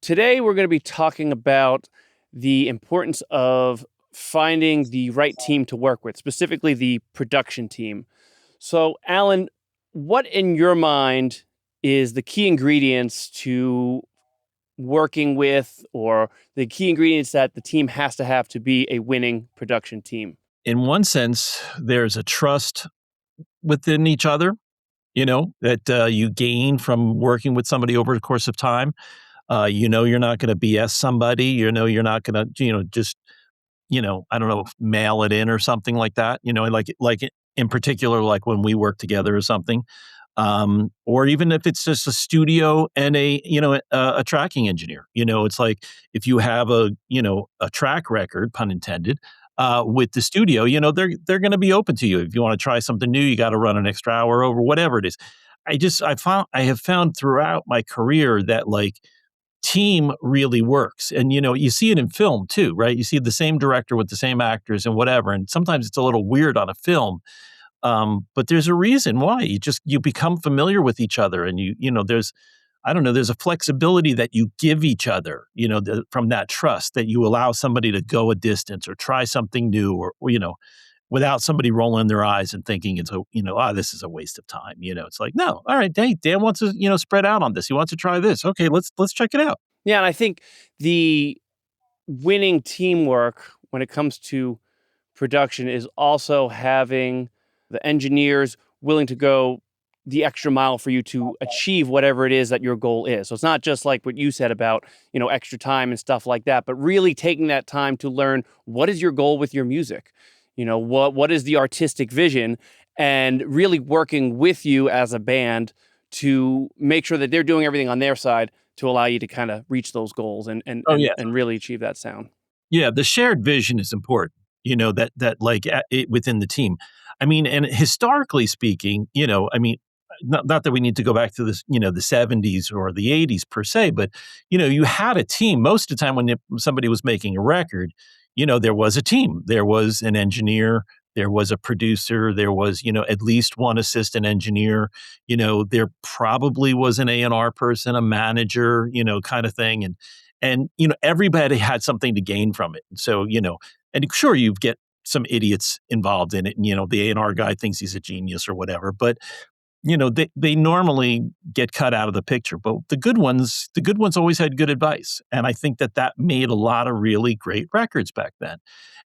Today we're going to be talking about the importance of finding the right team to work with, specifically the production team. So, Alan, what in your mind is the key ingredients to working with, or the key ingredients that the team has to have to be a winning production team? In one sense, there's a trust within each other, that you gain from working with somebody over the course of time. You're not going to BS somebody. You're not going to, just, I don't know, mail it in or something like that. In particular, like when we work together or something. Or even if it's just a studio and a tracking engineer. It's like if you have a track record, pun intended, with the studio, they're going to be open to you. If you want to try something new, you got to run an extra hour over, whatever it is. I have found throughout my career that like team really works. And you see it in film too, right? You see the same director with the same actors and whatever. And sometimes it's a little weird on a film. But there's a reason why you become familiar with each other, and there's, I don't know, there's a flexibility that you give each other, from that trust that you allow somebody to go a distance or try something new, or without somebody rolling their eyes and thinking this is a waste of time. It's like, no, all right, hey, Dan wants to, spread out on this. He wants to try this. Okay, let's check it out. Yeah, and I think the winning teamwork when it comes to production is also having the engineers willing to go the extra mile for you to achieve whatever it is that your goal is. So it's not just like what you said about, extra time and stuff like that, but really taking that time to learn what is your goal with your music? What is the artistic vision, and really working with you as a band to make sure that they're doing everything on their side to allow you to kind of reach those goals and really achieve that sound. Yeah, the shared vision is important. Within the team. I mean, and historically speaking, not that we need to go back to this, the 70s or the 80s per se, but you had a team. Most of the time when somebody was making a record, there was a team. There was an engineer, there was a producer, there was, at least one assistant engineer, there probably was an A&R person, a manager, kind of thing. And everybody had something to gain from it. So, and sure, you get some idiots involved in it, and the A&R guy thinks he's a genius or whatever, but they normally get cut out of the picture. But the good ones always had good advice, and I think that made a lot of really great records back then.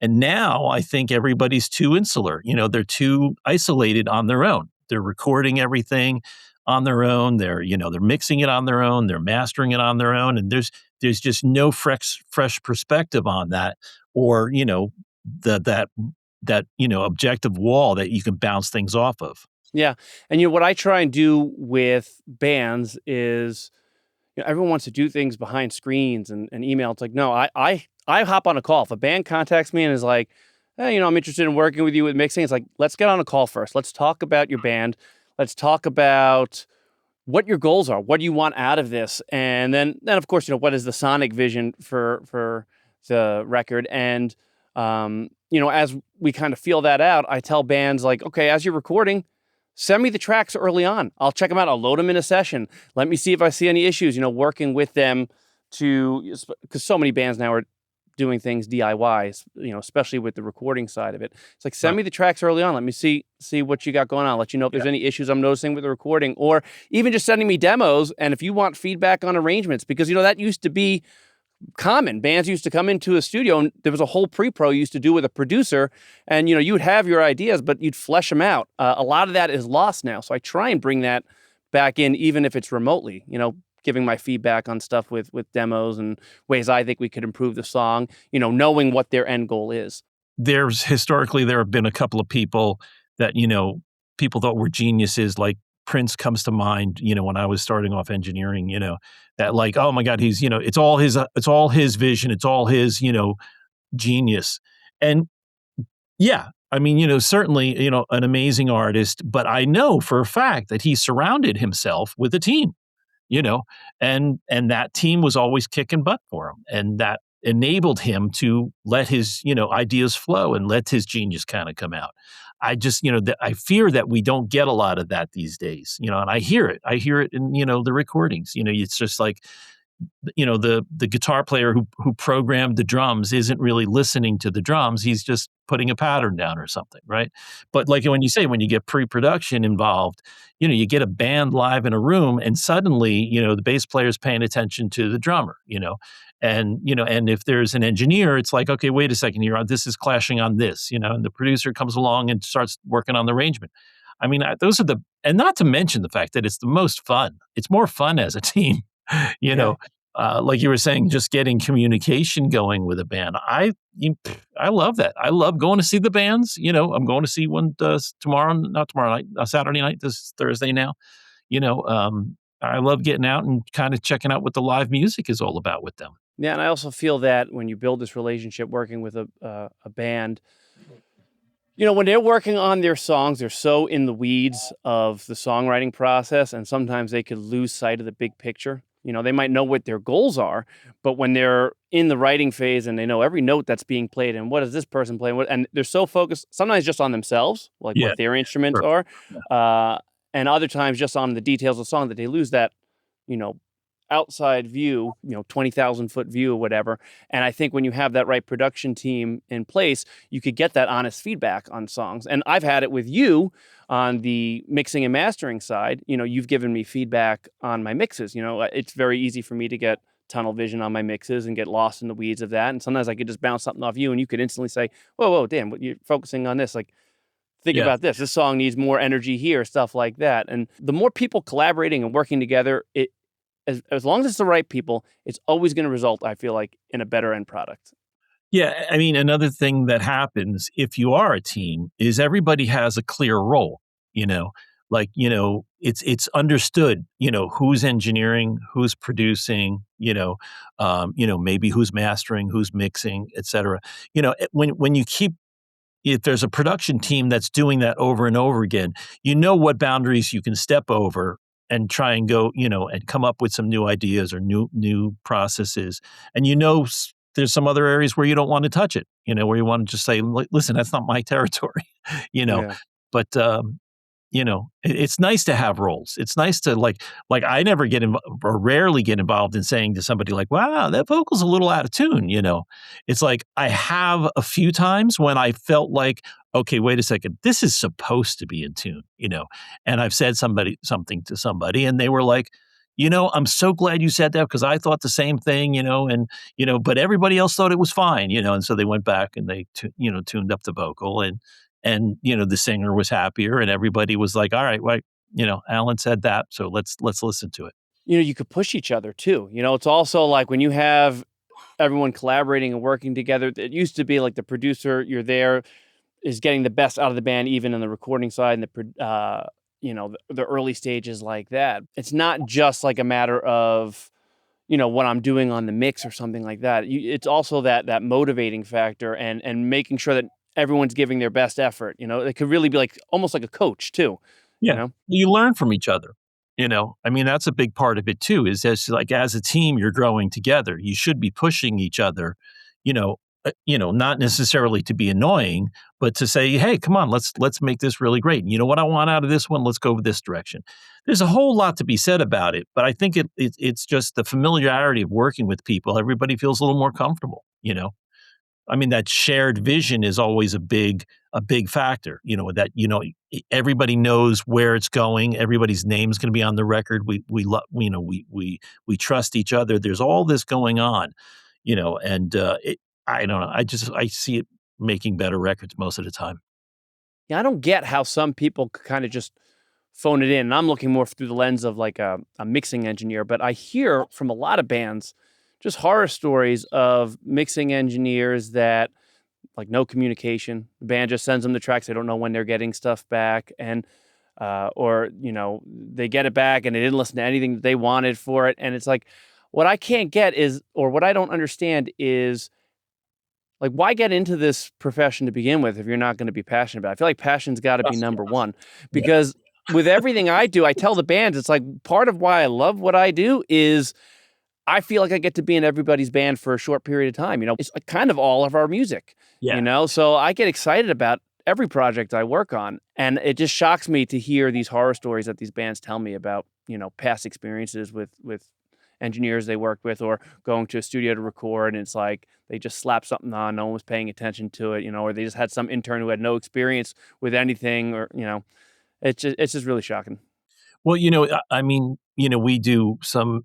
And now I think everybody's too insular. They're too isolated on their own. They're recording everything on their own. They're mixing it on their own. They're mastering it on their own, and there's just no fresh perspective on that, or that objective wall that you can bounce things off of. Yeah. And what I try and do with bands is, everyone wants to do things behind screens and email. It's like, no, I hop on a call. If a band contacts me and is like, hey, I'm interested in working with you with mixing, it's like, let's get on a call first. Let's talk about your band. Let's talk about what your goals are. What do you want out of this? And then of course, what is the sonic vision for the record? And, as we kind of feel that out, I tell bands like, okay, as you're recording, send me the tracks early on. I'll check them out. I'll load them in a session. Let me see if I see any issues, working with them because so many bands now are doing things DIY, especially with the recording side of it. It's like, send me the tracks early on. Let me see what you got going on. Let you know if there's any issues I'm noticing with the recording, or even just sending me demos. And if you want feedback on arrangements, because, that used to be common. Bands used to come into a studio and there was a whole pre-pro you used to do with a producer, and you would have your ideas, but you'd flesh them out. A lot of that is lost now. So I try and bring that back in, even if it's remotely, giving my feedback on stuff with demos and ways I think we could improve the song, knowing what their end goal is. There have been a couple of people that, people thought were geniuses, like Prince comes to mind, when I was starting off engineering, that like, oh my God, he's, it's all his vision. It's all his, genius. And yeah, I mean, certainly, an amazing artist, but I know for a fact that he surrounded himself with a team, and that team was always kicking butt for him. And that enabled him to let his, ideas flow and let his genius kind of come out. I just, I fear that we don't get a lot of that these days, and I hear it in, the recordings, it's just like, the guitar player who programmed the drums isn't really listening to the drums. He's just putting a pattern down or something, right? But like when you say, when you get pre-production involved, you get a band live in a room and suddenly, the bass player's paying attention to the drummer, and if there's an engineer, it's like, okay, wait a second here, this is clashing on this, and the producer comes along and starts working on the arrangement. I mean, and not to mention the fact that it's the most fun. It's more fun as a team, you Yeah. know, like you were saying, just getting communication going with a band. I love that. I love going to see the bands. I'm going to see one tomorrow, not tomorrow night, Saturday night, this Thursday now. I love getting out and kind of checking out what the live music is all about with them. Yeah, and I also feel that when you build this relationship working with a band, when they're working on their songs, they're so in the weeds of the songwriting process, and sometimes they could lose sight of the big picture. They might know what their goals are, but when they're in the writing phase and they know every note that's being played and what is this person playing, and they're so focused sometimes just on themselves, like Yeah, what their instruments sure. are, Yeah. and other times just on the details of the song that they lose that, you know, outside view, 20,000-foot view or whatever. And I think when you have that right production team in place, you could get that honest feedback on songs. And I've had it with you on the mixing and mastering side. You've given me feedback on my mixes. It's very easy for me to get tunnel vision on my mixes and get lost in the weeds of that. And sometimes I could just bounce something off you and you could instantly say, whoa, Dan, what you're focusing on this. Like, think Yeah. about this. This song needs more energy here, stuff like that. And the more people collaborating and working together, as long as it's the right people, it's always going to result, I feel like, in a better end product. Yeah, I mean, another thing that happens if you are a team is everybody has a clear role, you know? Like, it's understood, who's engineering, who's producing, maybe who's mastering, who's mixing, et cetera. When you keep if there's a production team that's doing that over and over again, you know what boundaries you can step over and try and go, and come up with some new ideas or new processes. And there's some other areas where you don't want to touch it, where you want to just say, Listen, that's not my territory," you know. Yeah. But it's nice to have roles. It's nice to like I never get involved or rarely get involved in saying to somebody like, "Wow, that vocal's a little out of tune." It's like I have a few times when I felt like, okay, wait a second, this is supposed to be in tune. And I've said something to somebody, and they were like, I'm so glad you said that because I thought the same thing, and but everybody else thought it was fine, and so they went back and they tuned up the vocal and the singer was happier and everybody was like, all right, well, Alan said that, so let's listen to it. You could push each other too. It's also like when you have everyone collaborating and working together, it used to be like the producer, you're there, is getting the best out of the band, even in the recording side and the early stages like that. It's not just like a matter of, what I'm doing on the mix or something like that. It's also that motivating factor and making sure that everyone's giving their best effort. It could really be like almost like a coach too. You Yeah, know, you learn from each other. I mean, that's a big part of it too, is as like as a team, you're growing together. You should be pushing each other, not necessarily to be annoying, but to say, hey, come on, let's make this really great. And you know what I want out of this one? Let's go this direction. There's a whole lot to be said about it, but I think it's just the familiarity of working with people. Everybody feels a little more comfortable. I mean, that shared vision is always a big factor, that, everybody knows where it's going. Everybody's name is going to be on the record. We love, we trust each other. There's all this going on, and I don't know. I see it making better records most of the time. yeah, I don't get how some people could kind of just phone it in. And I'm looking more through the lens of like a mixing engineer, but I hear from a lot of bands just horror stories of mixing engineers that like no communication. The band just sends them the tracks. They don't know when they're getting stuff back. And, or, they get it back and they didn't listen to anything that they wanted for it. And it's like, what I can't get is, or what I don't understand is like, why get into this profession to begin with if you're not going to be passionate about it? I feel like passion's got to be Yes, number one yeah, because with everything I do, I tell the bands, it's like part of why I love what I do is I feel like I get to be in everybody's band for a short period of time. It's kind of all of our music, yeah. so I get excited about every project I work on. And it just shocks me to hear these horror stories that these bands tell me about, past experiences with engineers they worked with, or going to a studio to record, and it's like they just slapped something on, no one was paying attention to it, or they just had some intern who had no experience with anything, or it's just really shocking. Well, I mean, we do some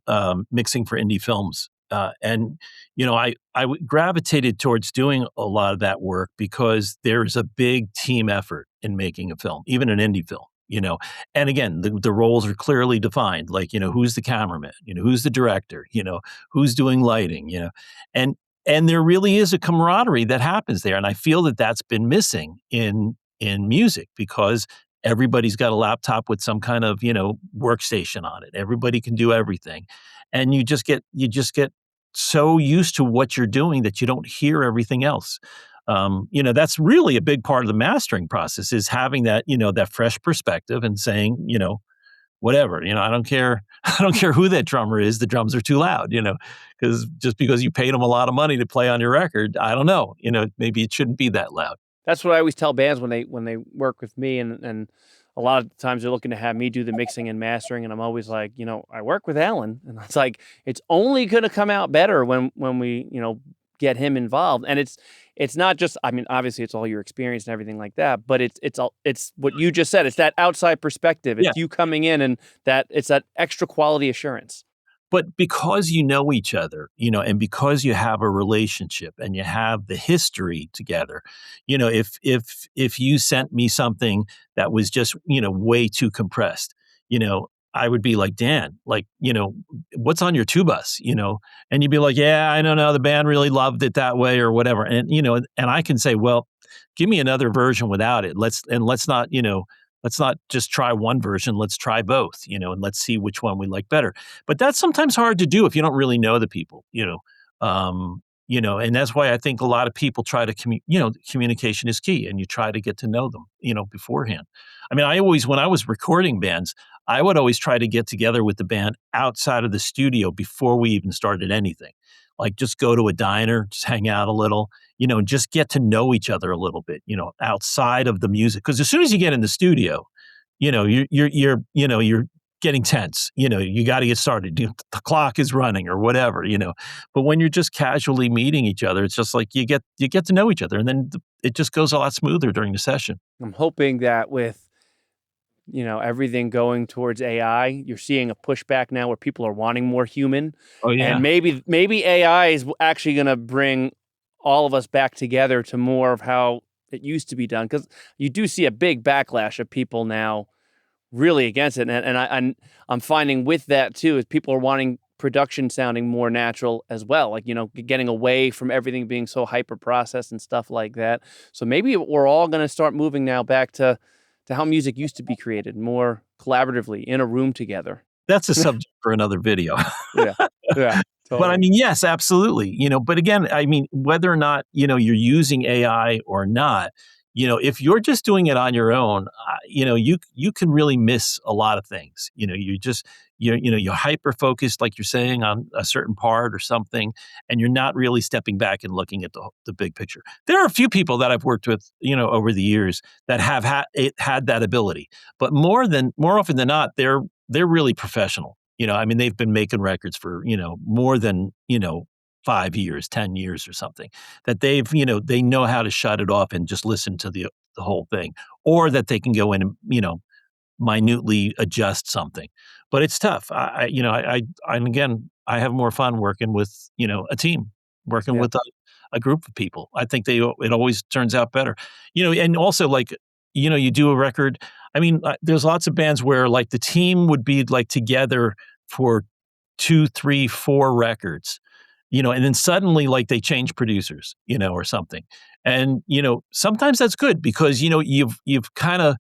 mixing for indie films, and gravitated towards doing a lot of that work because there's a big team effort in making a film, even an indie film. And again, the roles are clearly defined. Like, who's the cameraman? Who's the director? Who's doing lighting? And and there really is a camaraderie that happens there, and I feel that that's been missing in music because everybody's got a laptop with some kind of, workstation on it. Everybody can do everything. And you just get so used to what you're doing that you don't hear everything else. That's really a big part of the mastering process is having that, that fresh perspective and saying, whatever, I don't care. I don't care who that drummer is. The drums are too loud, because just because you paid them a lot of money to play on your record, I don't know, maybe it shouldn't be that loud. That's what I always tell bands when they work with me, and a lot of times they're looking to have me do the mixing and mastering, and I'm always like, I work with Alan, and it's like it's only going to come out better when we get him involved, and it's not just, I mean, obviously it's all your experience and everything like that, but it's what you just said. It's that outside perspective. Yeah. It's you coming in, and it's that extra quality assurance. But because you know each other, and because you have a relationship and you have the history together, if you sent me something that was just, way too compressed, I would be like, Dan, like, what's on your two bus, and you'd be like, yeah, I don't know, the band really loved it that way or whatever. And, and I can say, well, give me another version without it. Let's not just try one version. Let's try both, and let's see which one we like better. But that's sometimes hard to do if you don't really know the people, and that's why I think a lot of people try to communication is key, and you try to get to know them, beforehand. I mean, when I was recording bands, I would always try to get together with the band outside of the studio before we even started anything. Like just go to a diner, just hang out a little, and just get to know each other a little bit, outside of the music. Because as soon as you get in the studio, you're getting tense. You got to get started. The clock is running or whatever. But when you're just casually meeting each other, it's just like you get to know each other, and then it just goes a lot smoother during the session. I'm hoping that with everything going towards AI, you're seeing a pushback now where people are wanting more human, Oh yeah. and maybe AI is actually going to bring all of us back together to more of how it used to be done. Because you do see a big backlash of people now really against it, I'm finding with that too is people are wanting production sounding more natural as well, like getting away from everything being so hyper processed and stuff like that. So maybe we're all going to start moving now back to how music used to be created, more collaboratively in a room together. That's a subject for another video. Yeah, yeah, But I totally. mean, yes, absolutely. But again, I mean, whether or not, you're using AI or not, if you're just doing it on your own, you can really miss a lot of things. You're hyper focused, like you're saying, on a certain part or something, and you're not really stepping back and looking at the big picture. There are a few people that I've worked with, over the years that have had that ability, but more often than not, they're really professional. I mean, they've been making records for, more than, 5 years, 10 years or something, that they know how to shut it off and just listen to the whole thing, or that they can go in and, minutely adjust something. But it's tough. And again, I have more fun working with, a team, working Yeah. with a group of people. I think it always turns out better, and also like, you do a record. I mean, there's lots of bands where like the team would be like together for 2, 3, 4 records, and then suddenly like they change producers, or something. And, sometimes that's good because, you've kind of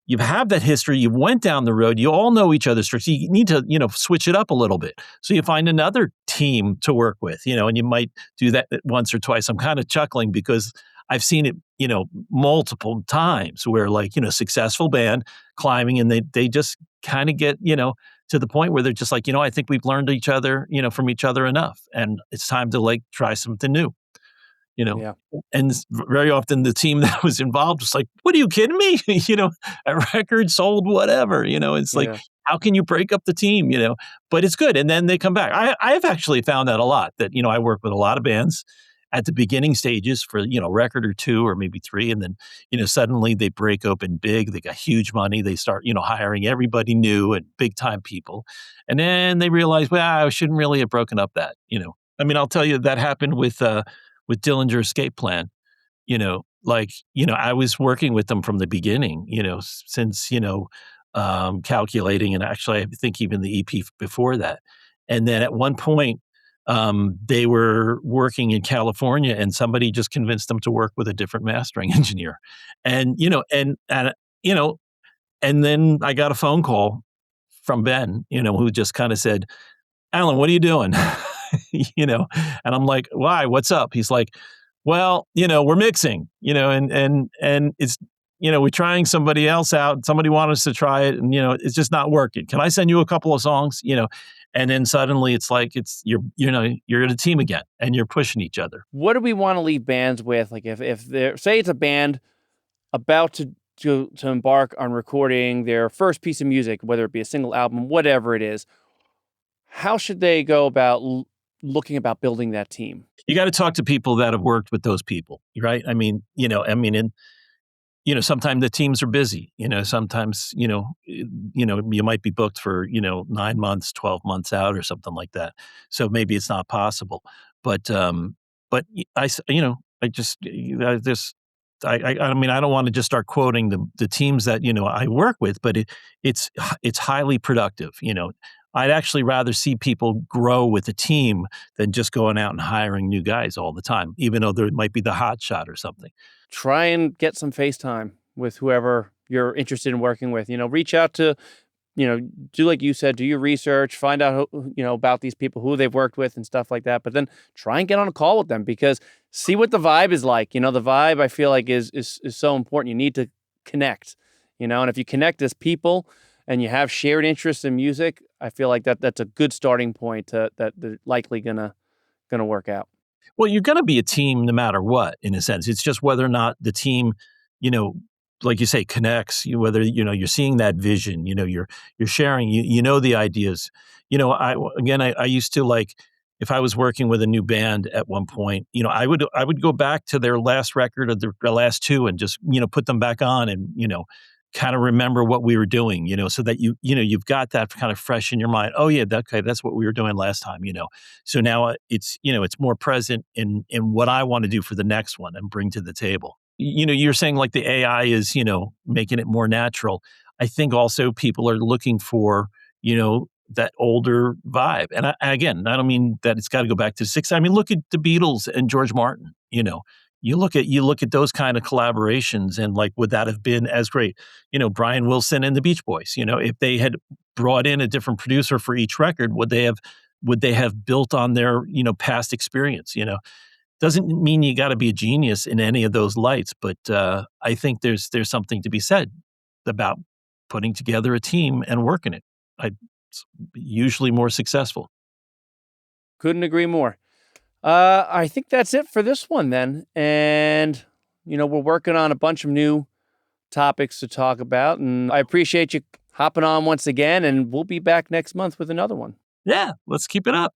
you have that history, you went down the road, you all know each other's tricks. You need to, switch it up a little bit. So you find another team to work with, and you might do that once or twice. I'm kind of chuckling because I've seen it, multiple times where like, successful band climbing and they just kind of get, to the point where they're just like, I think we've learned each other, from each other enough. And it's time to like try something new you know, Yeah. and very often the team that was involved was like, "What are you kidding me?" A record sold, whatever. It's like, Yeah. how can you break up the team, But it's good, and then they come back. I've actually found that a lot, that, I work with a lot of bands at the beginning stages for, record or 2 or maybe 3, and then, suddenly they break open big, they got huge money, they start, hiring everybody new and big time people, and then they realize, "Well, I shouldn't really have broken up that." I mean, I'll tell you that happened with Dillinger Escape Plan. I was working with them from the beginning, since, calculating, and actually I think even the EP before that. And then at one point, they were working in California and somebody just convinced them to work with a different mastering engineer. And, you know, and then I got a phone call from Ben, who just kind of said, "Alan, what are you doing?" And I'm like, "Why? What's up?" He's like, "Well, we're mixing, and it's, we're trying somebody else out. Somebody wanted us to try it, and it's just not working. Can I send you a couple of songs?" And then suddenly it's like you're in a team again, and you're pushing each other. What do we want to leave bands with? Like if they're, say it's a band about to embark on recording their first piece of music, whether it be a single album, whatever it is, how should they go about looking about building that team? You got to talk to people that have worked with those people, right? And sometimes the teams are busy. Sometimes you might be booked for 9 months, 12 months out, or something like that. So maybe it's not possible. But I just I mean, I don't want to just start quoting the teams that I work with, but it's highly productive. I'd actually rather see people grow with a team than just going out and hiring new guys all the time, even though there might be the hot shot or something. Try and get some FaceTime with whoever you're interested in working with. Reach out to, do like you said, do your research, find out about these people, who they've worked with and stuff like that. But then try and get on a call with them, because see what the vibe is like. The vibe, I feel like is so important. You need to connect, and if you connect as people and you have shared interests in music, I feel like that's a good starting point that they're likely gonna work out. Well, you're gonna be a team no matter what, in a sense. It's just whether or not the team, you know, like you say, connects. Whether you're seeing that vision. You're sharing. You know the ideas. I used to, like, if I was working with a new band at one point, I would go back to their last record or their last two and just put them back on and kind of remember what we were doing. So that you've got that kind of fresh in your mind. Oh yeah, okay, that's what we were doing last time. So now it's more present in what I want to do for the next one and bring to the table. You're saying like the AI is, making it more natural. I think also people are looking for, that older vibe. And again, I don't mean that it's got to go back to the 60s. I mean, look at the Beatles and George Martin. You look at those kind of collaborations, and like, would that have been as great? Brian Wilson and the Beach Boys. If they had brought in a different producer for each record, would they have built on their past experience? Doesn't mean you got to be a genius in any of those lights, but I think there's something to be said about putting together a team and working it. It's usually more successful. Couldn't agree more. I think that's it for this one then. And, we're working on a bunch of new topics to talk about. And I appreciate you hopping on once again. And we'll be back next month with another one. Yeah, let's keep it up.